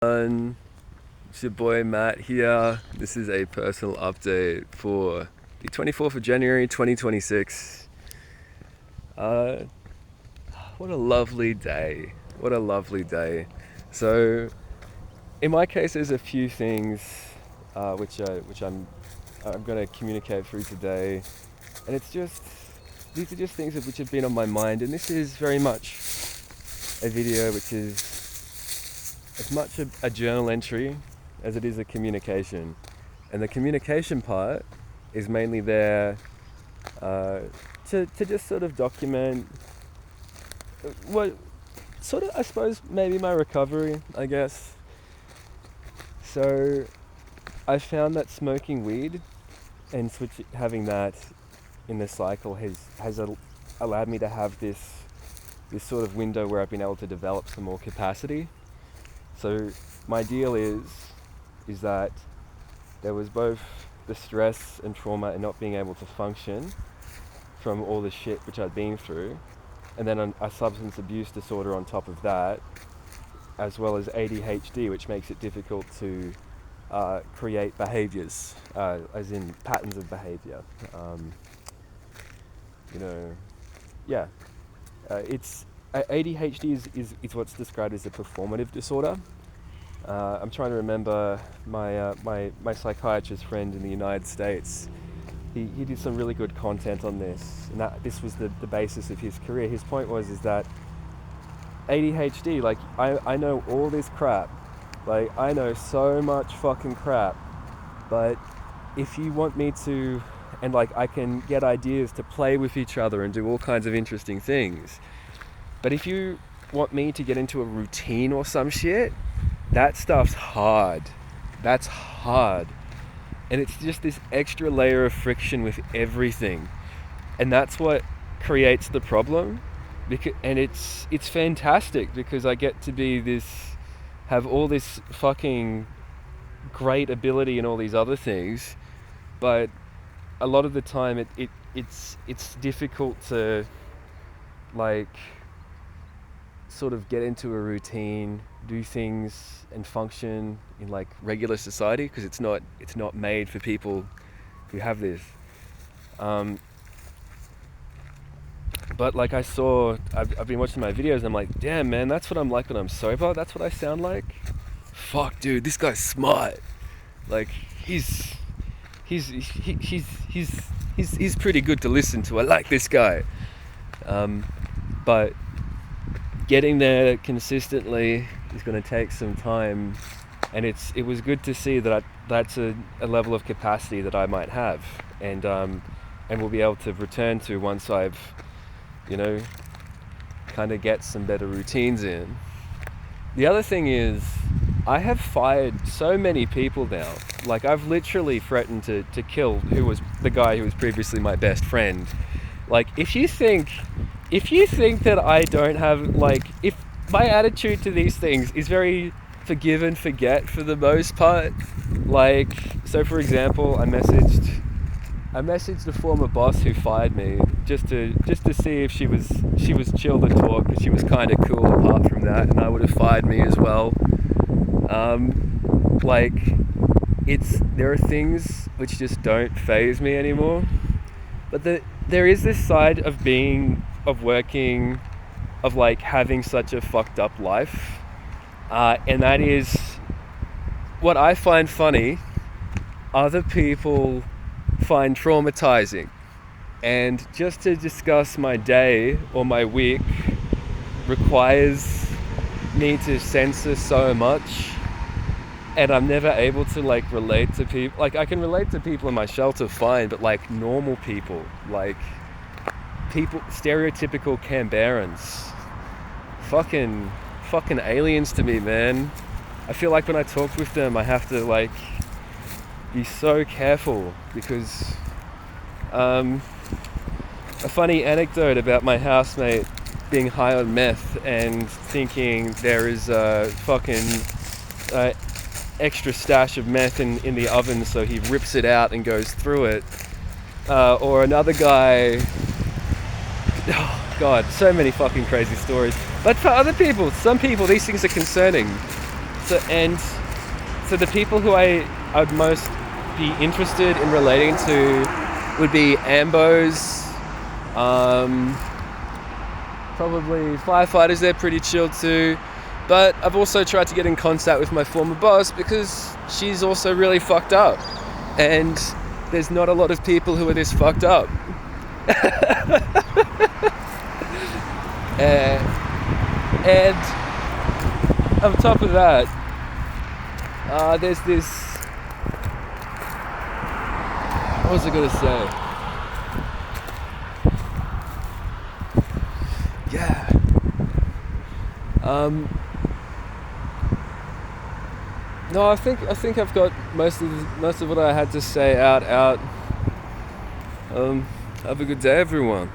It's your boy Matt here. This is a personal update for the 24th of January 2026. Uh, what a lovely day. What a lovely day. So, in my case, there's a few things which I'm going to communicate through today. And these are just things which have been on my mind. And this is very much a video which is as much a journal entry as it is a communication. And the communication part is mainly there to just sort of document what sort of, I suppose, maybe my recovery, I guess. So I found that smoking weed and having that in the cycle has allowed me to have this sort of window where I've been able to develop some more capacity. So my deal is that there was both the stress and trauma and not being able to function from all the shit which I'd been through, and then a substance abuse disorder on top of that, as well as ADHD, which makes it difficult to create behaviors, as in patterns of behavior. It's ADHD is what's described as a performative disorder. I'm trying to remember my psychiatrist friend in the United States. He did some really good content on this, and this was the basis of his career. His point is that ADHD, like, I know all this crap, like, I know so much fucking crap, but if you want me to, and like, I can get ideas to play with each other and do all kinds of interesting things, but if you want me to get into a routine or some shit, that stuff's hard. That's hard. And it's just this extra layer of friction with everything. And that's what creates the problem. And it's fantastic because I get to have all this fucking great ability and all these other things. But a lot of the time it's difficult to, like, sort of get into a routine, do things and function in like regular society, because it's not made for people who have this. But like I've been watching my videos and I'm like, damn man, that's what I'm like when I'm sober. That's what I sound like. Fuck, dude, this guy's smart. Like he's pretty good to listen to. I like this guy. But getting there consistently is going to take some time, and it was good to see that that's a level of capacity that I might have, and will be able to return to once I've, kind of get some better routines in. The other thing is, I have fired so many people now. Like, I've literally threatened to kill the guy who was previously my best friend. Like, if you think that I don't have, like, if my attitude to these things is very forgive and forget for the most part, like, so for example, I messaged the former boss who fired me just to see if she was chill to talk, because she was kind of cool apart from that, and I would have fired me as well. There are things which just don't faze me anymore, but there is this side of working, of like having such a fucked up life, and that is what I find funny, other people find traumatizing. And just to discuss my day or my week requires me to censor so much, and I'm never able to like relate to people. Like, I can relate to people in my shelter fine, but like normal people, like people, stereotypical Canberrans, fucking aliens to me, man. I feel like when I talk with them, I have to like be so careful, because a funny anecdote about my housemate being high on meth and thinking there is a fucking extra stash of meth in the oven, so he rips it out and goes through it. Or another guy, oh god, so many fucking crazy stories. But for other people, some people, these things are concerning. So the people who I'd most be interested in relating to would be ambos, probably firefighters. They're pretty chill too. But I've also tried to get in contact with my former boss because she's also really fucked up. And there's not a lot of people who are this fucked up. And on top of that, there's this... What was I going to say? Yeah. No, I think I've got most of what I had to say out. Have a good day, everyone.